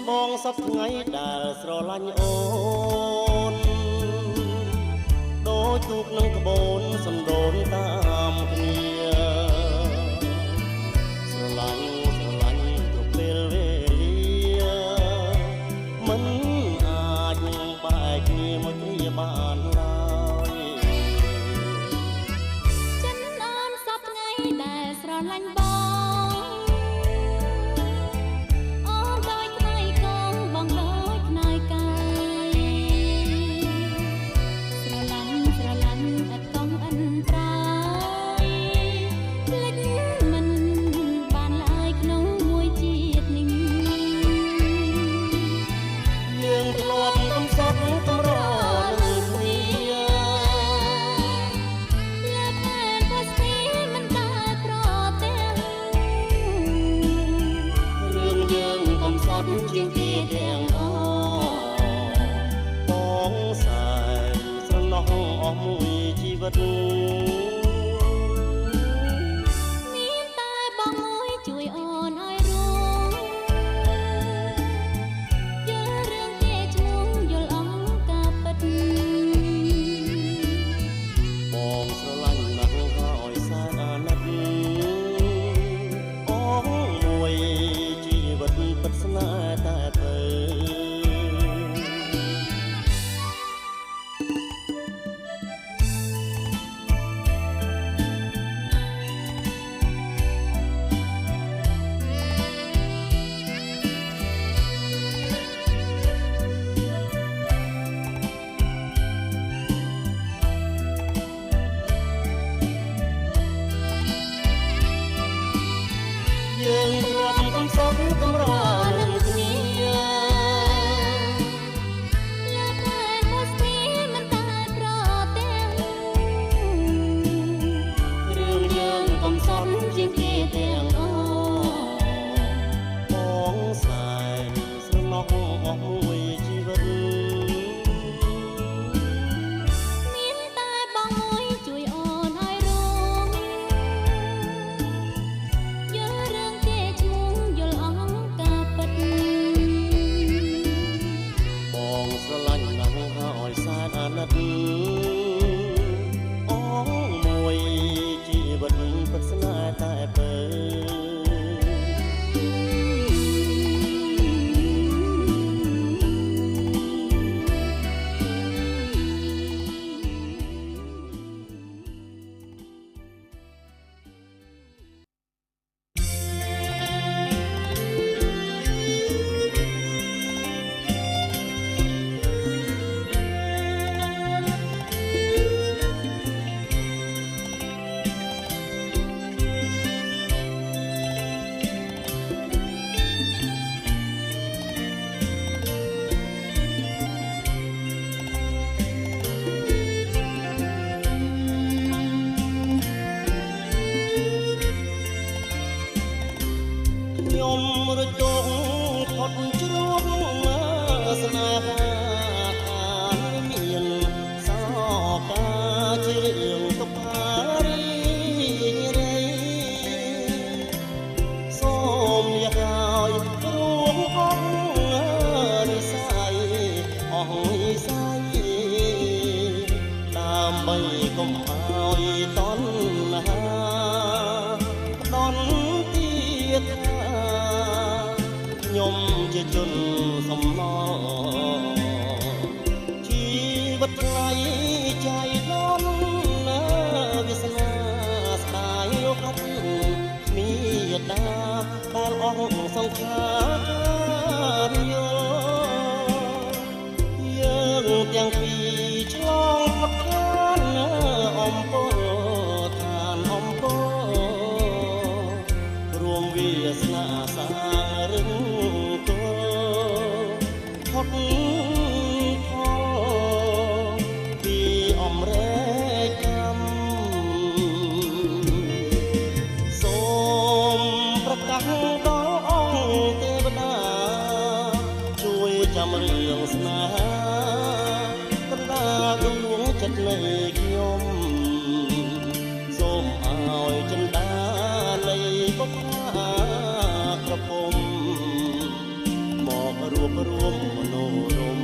បងសពថ្ងៃដែលស្រឡាញ់អូនដូចទូកនឹងក្បូនសំដូនតាមគ្នាស្រឡាញ់គ្រប់ពេលវេលាមិនអាចបែកគ្នាមួយគ្នាបានឡើយចិនអូនសពថ្ងៃដែលស្រឡាញ់បងជាងគេទាំងអបងសែនស្រណោះអស់មួយជីវិតមានតែបងមួយជួយអូនឲ្យរួមយល់រឿងគេឈ្មោះយល់អង្គការពិតបងស្រឡាញ់ណាស់ហើយសែនអាណិតអងមួយជីវិតពិតស្នេហ៍តែយើងរាប់កំសត់កំរនឹងគ្នាលើកែមកស្ទីមិនតែប្រទាំងរឿងយើងកំសត់ជាងគេទាំងបងសែនស្រណោះអស់មួយជីវិតមានតែបងមួយជួយអូនឲ្យរួមស្រឡាញ់ណាស់ហើយសែនអាណិតអងមួយជីវិតពិតស្នេហ៍តែពើខ្ញុំរជងផុតជ្រងស្នេហាខានមានសោកាជារឿងទុក្ខារីរៃសូមលះហើយរួងអស់និស័យអស់និស័យដើម្បីកុំឲ្យតណ្ហាផ្ដន់ទៀតខ្ញុំជាជនសំណងជីវិតថ្លៃใจដល់ណាវាសនាស្ដាយលោកអត់មានតាដែលអស់សង្ខារយើងទាំងពីរឆ្លងផុតខានអំពើឋានអំពើរួមវាសនាសារឹងទល់ផុតផលពីអំរែកកម្មសូមប្រកាសដល់អង្គទេវតាជួយចាំរឿងស្នេហាកណ្ដាលដួងចិត្តនៃខ្ញុំសូមឲ្យចិន្តានៃបុព្វាក្រពុំមក บรวมมโนรม